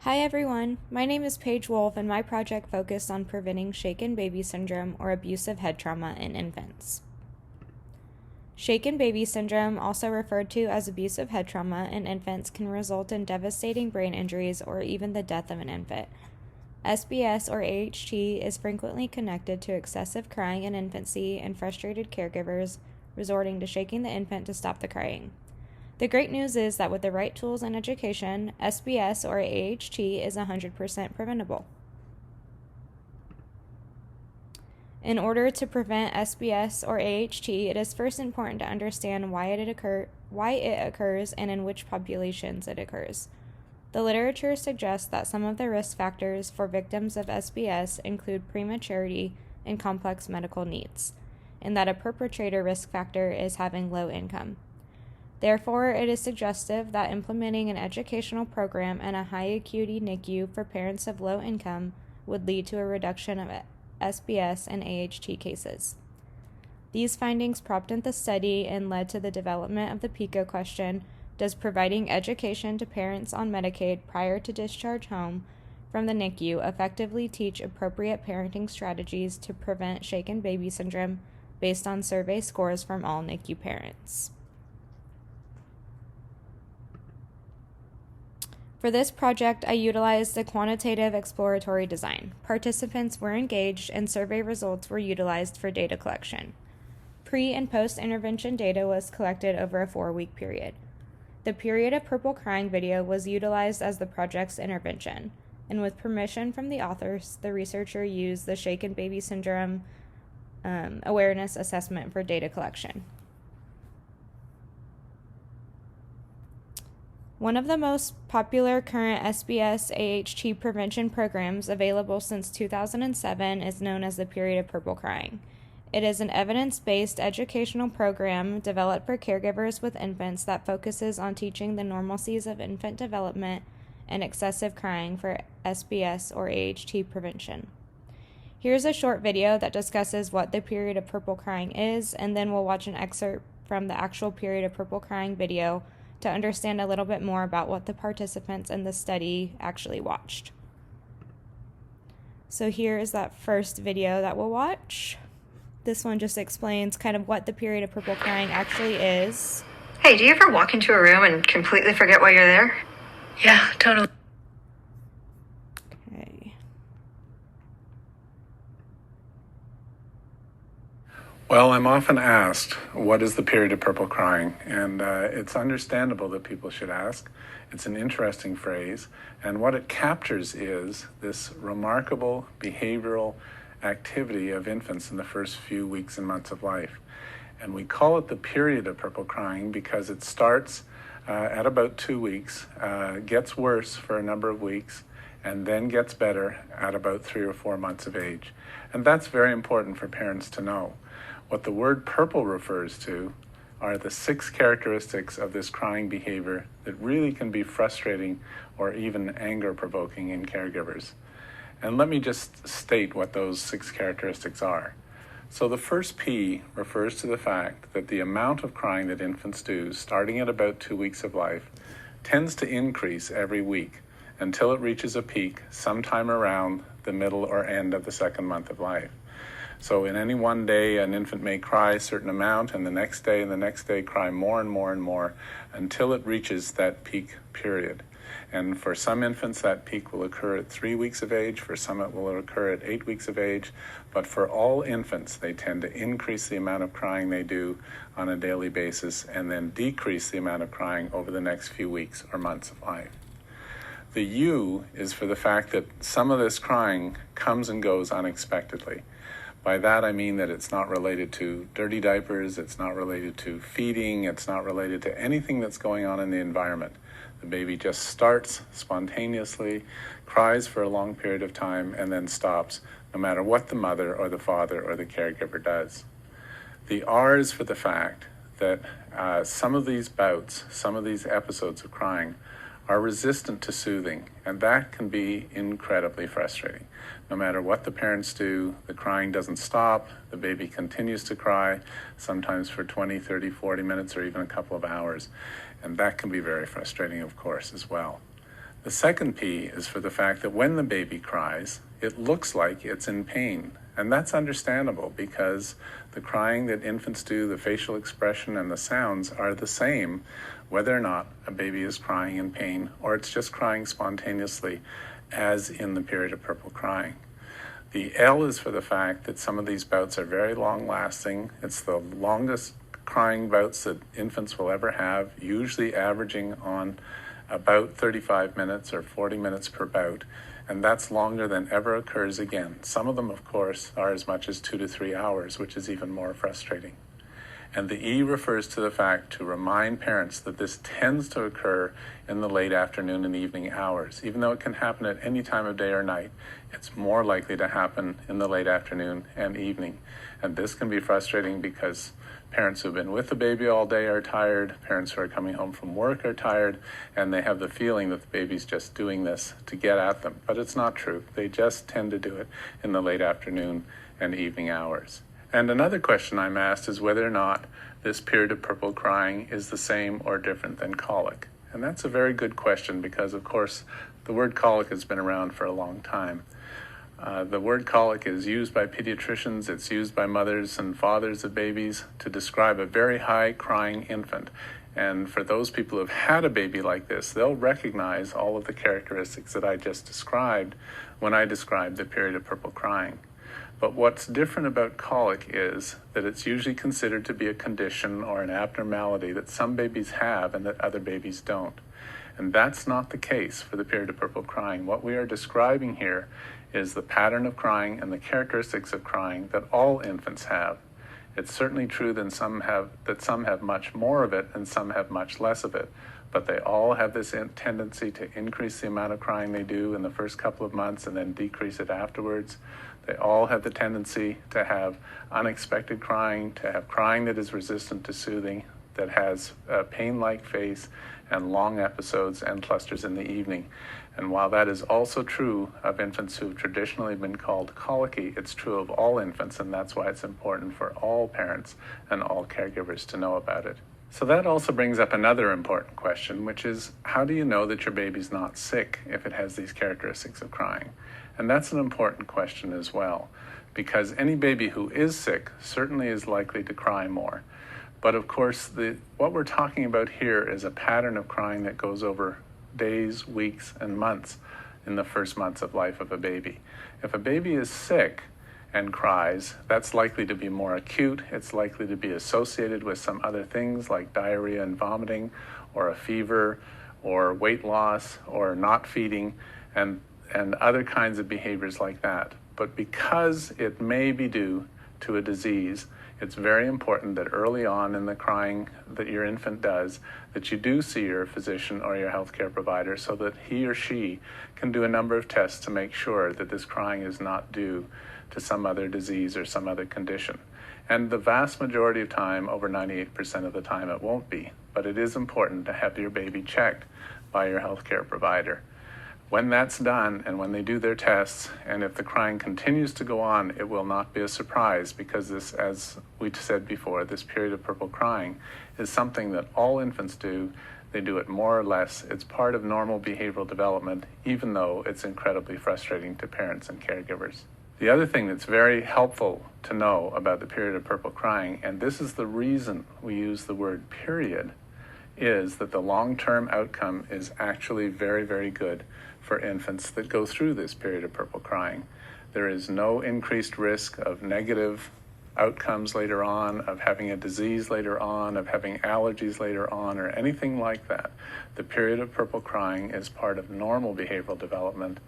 Hi everyone, my name is Paige Wolfe and my project focused on preventing shaken baby syndrome or abusive head trauma in infants. Shaken baby syndrome, also referred to as abusive head trauma in infants, can result in devastating brain injuries or even the death of an infant. SBS or AHT is frequently connected to excessive crying in infancy and frustrated caregivers resorting to shaking the infant to stop the crying. The great news is that with the right tools and education, SBS or AHT is 100% preventable. In order to prevent SBS or AHT, it is first important to understand why it occurs and in which populations it occurs. The literature suggests that some of the risk factors for victims of SBS include prematurity and complex medical needs, and that a perpetrator risk factor is having low income. Therefore, it is suggestive that implementing an educational program and a high acuity NICU for parents of low income would lead to a reduction of SBS and AHT cases. These findings prompted the study and led to the development of the PICO question: does providing education to parents on Medicaid prior to discharge home from the NICU effectively teach appropriate parenting strategies to prevent shaken baby syndrome based on survey scores from all NICU parents? For this project, I utilized the quantitative exploratory design. Participants were engaged and survey results were utilized for data collection. Pre- and post-intervention data was collected over a 4-week period. The period of purple crying video was utilized as the project's intervention, and with permission from the authors, the researcher used the shaken baby syndrome awareness assessment for data collection. One of the most popular current SBS AHT prevention programs available since 2007 is known as the Period of Purple Crying. It is an evidence-based educational program developed for caregivers with infants that focuses on teaching the normalcies of infant development and excessive crying for SBS or AHT prevention. Here's a short video that discusses what the Period of Purple Crying is, and then we'll watch an excerpt from the actual Period of Purple Crying video to understand a little bit more about what the participants in the study actually watched. So here is that first video that we'll watch. This one just explains kind of what the Period of Purple Crying actually is. Hey, do you ever walk into a room and completely forget why you're there? Yeah, totally. Okay. Well, I'm often asked, what is the period of purple crying? And it's understandable that people should ask. It's an interesting phrase. And what it captures is this remarkable behavioral activity of infants in the first few weeks and months of life. And we call it the period of purple crying because it starts at about 2 weeks, gets worse for a number of weeks, and then gets better at about 3 or 4 months of age. And that's very important for parents to know. What the word purple refers to are the 6 characteristics of this crying behavior that really can be frustrating or even anger-provoking in caregivers. And let me just state what those 6 characteristics are. So the first P refers to the fact that the amount of crying that infants do, starting at about 2 weeks of life, tends to increase every week until it reaches a peak sometime around the middle or end of the 2nd month of life. So in any one day, an infant may cry a certain amount, and the next day and the next day cry more and more and more until it reaches that peak period. And for some infants, that peak will occur at 3 weeks of age. For some, it will occur at 8 weeks of age. But for all infants, they tend to increase the amount of crying they do on a daily basis and then decrease the amount of crying over the next few weeks or months of life. The U is for the fact that some of this crying comes and goes unexpectedly. By that, I mean that it's not related to dirty diapers, it's not related to feeding, it's not related to anything that's going on in the environment. The baby just starts spontaneously, cries for a long period of time, and then stops, no matter what the mother or the father or the caregiver does. The R is for the fact that some of these bouts, some of these episodes of crying are resistant to soothing, and that can be incredibly frustrating. No matter what the parents do, the crying doesn't stop, the baby continues to cry, sometimes for 20, 30, 40 minutes or even a couple of hours, and that can be very frustrating, of course, as well. The second P is for the fact that when the baby cries, it looks like it's in pain. And that's understandable because the crying that infants do, the facial expression and the sounds are the same whether or not a baby is crying in pain or it's just crying spontaneously, as in the period of purple crying. The L is for the fact that some of these bouts are very long-lasting. It's the longest crying bouts that infants will ever have, usually averaging on about 35 minutes or 40 minutes per bout, and that's longer than ever occurs again. Some of them, of course, are as much as 2 to 3 hours, which is even more frustrating. And the E refers to the fact to remind parents that this tends to occur in the late afternoon and evening hours. Even though it can happen at any time of day or night, it's more likely to happen in the late afternoon and evening. And this can be frustrating because parents who've been with the baby all day are tired, parents who are coming home from work are tired, and they have the feeling that the baby's just doing this to get at them. But it's not true. They just tend to do it in the late afternoon and evening hours. And another question I'm asked is whether or not this period of purple crying is the same or different than colic. And that's a very good question because, of course, the word colic has been around for a long time. The word colic is used by pediatricians, it's used by mothers and fathers of babies to describe a very high crying infant. And for those people who have had a baby like this, they'll recognize all of the characteristics that I just described when I described the period of purple crying. But what's different about colic is that it's usually considered to be a condition or an abnormality that some babies have and that other babies don't. And that's not the case for the period of purple crying. What we are describing here is the pattern of crying and the characteristics of crying that all infants have. It's certainly true that some have much more of it and some have much less of it, but they all have this tendency to increase the amount of crying they do in the first couple of months and then decrease it afterwards. They all have the tendency to have unexpected crying, to have crying that is resistant to soothing, that has a pain-like face and long episodes and clusters in the evening. And while that is also true of infants who have traditionally been called colicky, it's true of all infants, and that's why it's important for all parents and all caregivers to know about it. So that also brings up another important question, which is, how do you know that your baby's not sick if it has these characteristics of crying? And that's an important question as well, because any baby who is sick certainly is likely to cry more. But of course, what we're talking about here is a pattern of crying that goes over days, weeks, and months in the first months of life of a baby. If a baby is sick and cries, that's likely to be more acute. It's likely to be associated with some other things like diarrhea and vomiting, or a fever, or weight loss, or not feeding, and other kinds of behaviors like that. But because it may be due to a disease, it's very important that early on in the crying that your infant does, that you do see your physician or your healthcare provider so that he or she can do a number of tests to make sure that this crying is not due to some other disease or some other condition. And the vast majority of time, over 98% of the time, it won't be. But it is important to have your baby checked by your healthcare provider. When that's done and when they do their tests, and if the crying continues to go on, it will not be a surprise because this, as we said before, this period of purple crying is something that all infants do. They do it more or less. It's part of normal behavioral development, even though it's incredibly frustrating to parents and caregivers. The other thing that's very helpful to know about the period of purple crying, and this is the reason we use the word period, is that the long-term outcome is actually very, very good for infants that go through this period of purple crying. There is no increased risk of negative outcomes later on, of having a disease later on, of having allergies later on, or anything like that. The period of purple crying is part of normal behavioral development,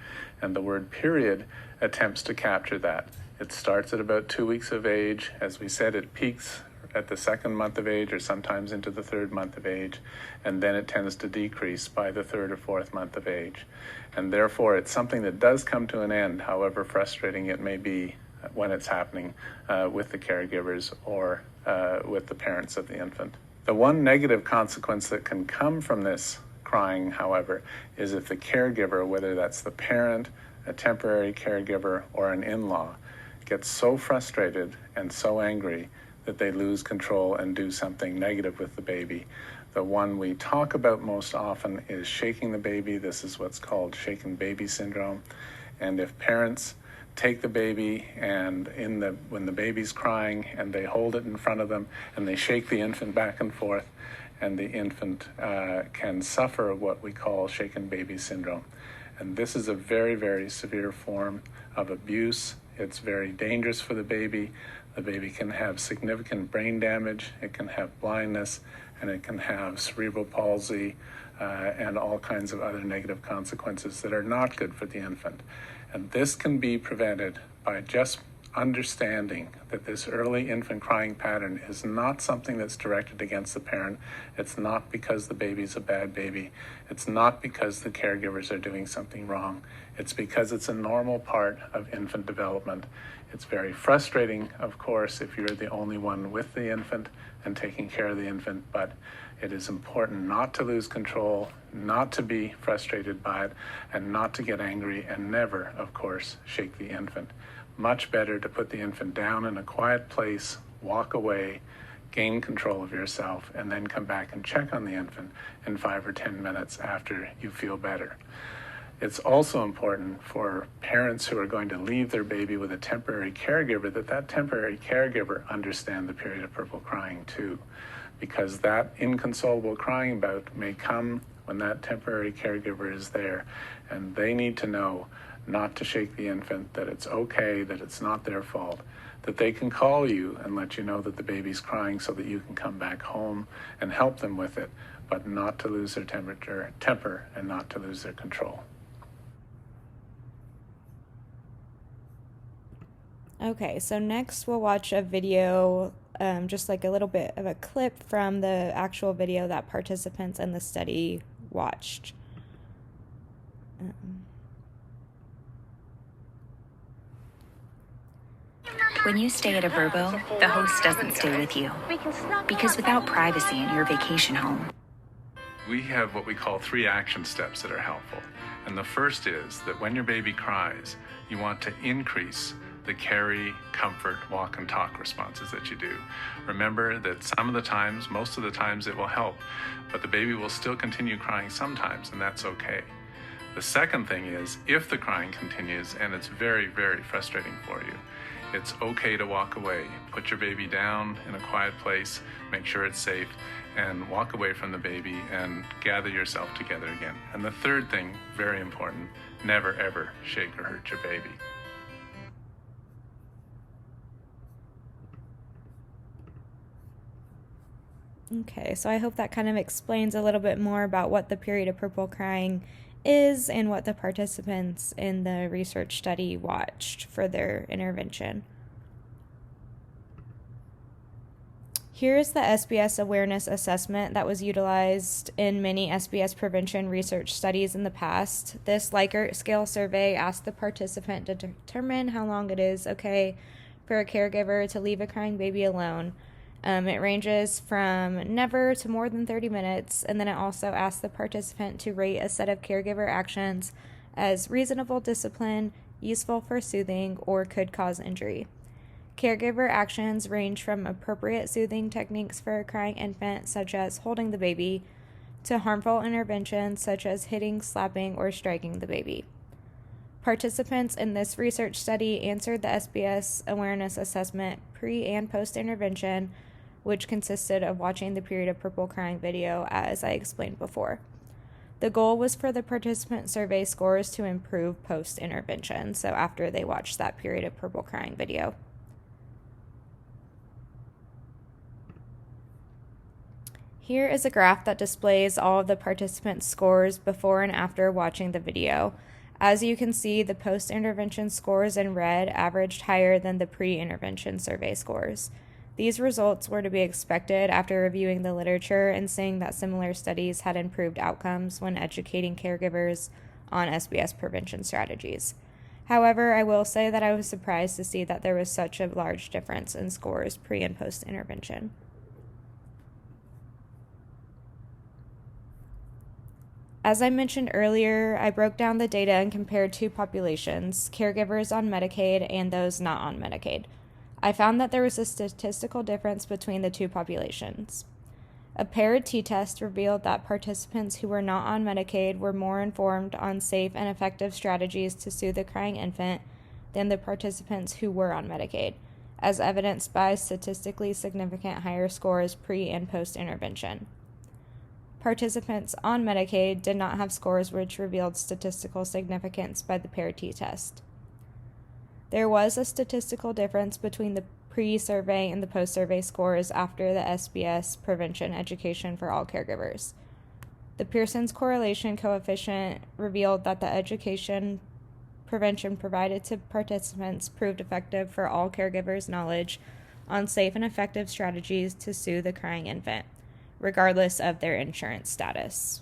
and the word period attempts to capture that. It starts at about 2 weeks of age. As we said, it peaks at the second month of age or sometimes into the third month of age, and then it tends to decrease by the third or fourth month of age. And therefore, it's something that does come to an end, however frustrating it may be when it's happening with the caregivers or with the parents of the infant. The one negative consequence that can come from this crying, however, is if the caregiver, whether that's the parent, a temporary caregiver, or an in-law, gets so frustrated and so angry that they lose control and do something negative with the baby, The one we talk about most often is shaking the baby. This is what's called shaken baby syndrome. And if parents take the baby and when the baby's crying and they hold it in front of them and they shake the infant back and forth, and the infant can suffer what we call shaken baby syndrome. And this is a very, very severe form of abuse. It's very dangerous for the baby. The baby can have significant brain damage, it can have blindness, and it can have cerebral palsy and all kinds of other negative consequences that are not good for the infant. And this can be prevented by just understanding that this early infant crying pattern is not something that's directed against the parent. It's not because the baby's a bad baby. It's not because the caregivers are doing something wrong. It's because it's a normal part of infant development. It's very frustrating, of course, if you're the only one with the infant and taking care of the infant, but it is important not to lose control, not to be frustrated by it, and not to get angry, and never, of course, shake the infant. Much better to put the infant down in a quiet place, walk away, gain control of yourself, and then come back and check on the infant in 5 or 10 minutes after you feel better. It's also important for parents who are going to leave their baby with a temporary caregiver that temporary caregiver understand the period of purple crying too, because that inconsolable crying bout may come when that temporary caregiver is there, and they need to know not to shake the infant, that it's okay, that it's not their fault, that they can call you and let you know that the baby's crying so that you can come back home and help them with it, but not to lose their temper and not to lose their control. Okay, so next we'll watch a video, just like a little bit of a clip from the actual video that participants in the study watched. When you stay at a Vrbo, the host doesn't stay with you. Because without privacy in your vacation home, We have what we call 3 action steps that are helpful. And the first is that when your baby cries, you want to increase the carry, comfort, walk, and talk responses that you do. Remember that some of the times, most of the times it will help, but the baby will still continue crying sometimes, and that's okay. The second thing is, if the crying continues and it's very, very frustrating for you, it's okay to walk away. Put your baby down in a quiet place, make sure it's safe, and walk away from the baby and gather yourself together again. And the third thing, very important, never ever shake or hurt your baby. Okay, so I hope that kind of explains a little bit more about what the period of purple crying is and what the participants in the research study watched for their intervention. Here is the SBS awareness assessment that was utilized in many SBS prevention research studies in the past. This Likert scale survey asked the participant to determine how long it is okay for a caregiver to leave a crying baby alone. It ranges from never to more than 30 minutes, and then it also asks the participant to rate a set of caregiver actions as reasonable discipline, useful for soothing, or could cause injury. Caregiver actions range from appropriate soothing techniques for a crying infant, such as holding the baby, to harmful interventions such as hitting, slapping, or striking the baby. Participants in this research study answered the SBS awareness assessment pre- and post-intervention, which consisted of watching the period of purple crying video, as I explained before. The goal was for the participant survey scores to improve post-intervention, so after they watched that period of purple crying video. Here is a graph that displays all of the participants' scores before and after watching the video. As you can see, the post-intervention scores in red averaged higher than the pre-intervention survey scores. These results were to be expected after reviewing the literature and seeing that similar studies had improved outcomes when educating caregivers on SBS prevention strategies. However, I will say that I was surprised to see that there was such a large difference in scores pre- and post-intervention. As I mentioned earlier, I broke down the data and compared 2 populations, caregivers on Medicaid and those not on Medicaid. I found that there was a statistical difference between the 2 populations. A paired t-test revealed that participants who were not on Medicaid were more informed on safe and effective strategies to soothe a crying infant than the participants who were on Medicaid, as evidenced by statistically significant higher scores pre- and post-intervention. Participants on Medicaid did not have scores which revealed statistical significance by the paired t-test. There was a statistical difference between the pre-survey and the post-survey scores after the SBS prevention education for all caregivers. The Pearson's correlation coefficient revealed that the education prevention provided to participants proved effective for all caregivers' knowledge on safe and effective strategies to soothe a crying infant, regardless of their insurance status.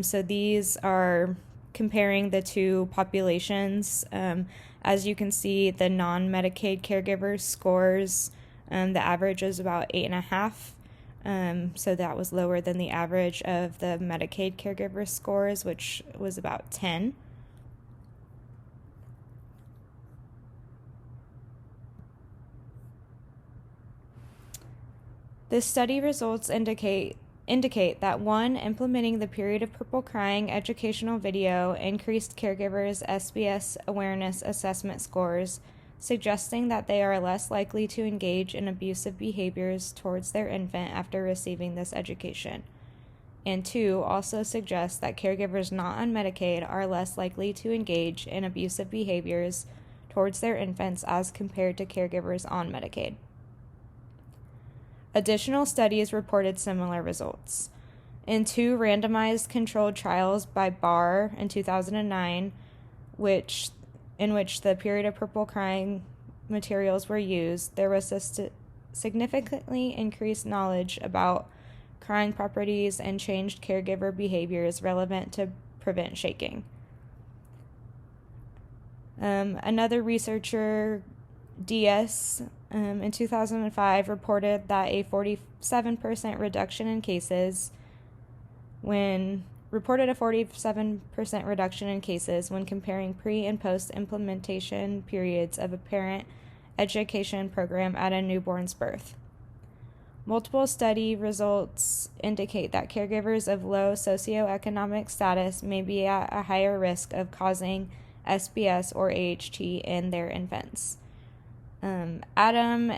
So these are comparing the two populations. As you can see, the non-Medicaid caregivers scores, the average is about 8.5. So that was lower than the average of the Medicaid caregiver scores, which was about 10. The study results indicate that 1, implementing the Period of Purple Crying educational video increased caregivers' SBS awareness assessment scores, suggesting that they are less likely to engage in abusive behaviors towards their infant after receiving this education. And 2, also suggests that caregivers not on Medicaid are less likely to engage in abusive behaviors towards their infants as compared to caregivers on Medicaid. Additional studies reported similar results. In 2 randomized controlled trials by Barr in 2009, in which the Period of Purple Crying materials were used, there was a significantly increased knowledge about crying properties and changed caregiver behaviors relevant to prevent shaking. Another researcher, DS, in 2005 reported that a 47% reduction in cases when comparing pre- and post-implementation periods of a parent education program at a newborn's birth. Multiple study results indicate that caregivers of low socioeconomic status may be at a higher risk of causing SBS or AHT in their infants. Adam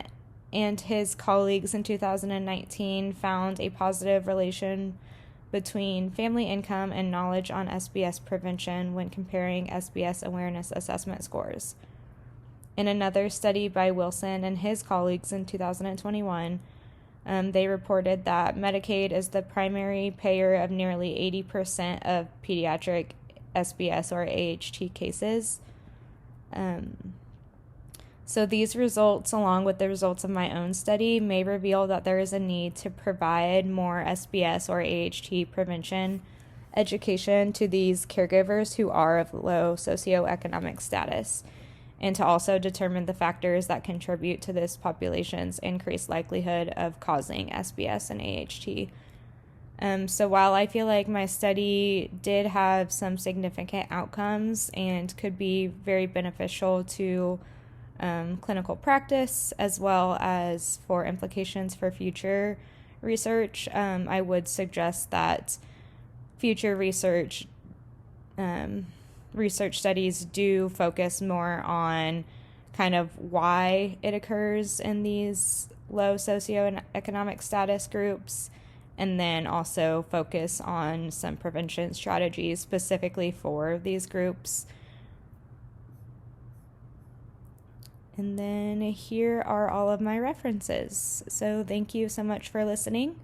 and his colleagues in 2019 found a positive relation between family income and knowledge on SBS prevention when comparing SBS awareness assessment scores. In another study by Wilson and his colleagues in 2021, they reported that Medicaid is the primary payer of nearly 80% of pediatric SBS or AHT cases. So these results, along with the results of my own study, may reveal that there is a need to provide more SBS or AHT prevention education to these caregivers who are of low socioeconomic status, and to also determine the factors that contribute to this population's increased likelihood of causing SBS and AHT. So while I feel like my study did have some significant outcomes and could be very beneficial to clinical practice as well as for implications for future research, I would suggest that future research studies do focus more on kind of why it occurs in these low socioeconomic status groups, and then also focus on some prevention strategies specifically for these groups. And then here are all of my references. So thank you so much for listening.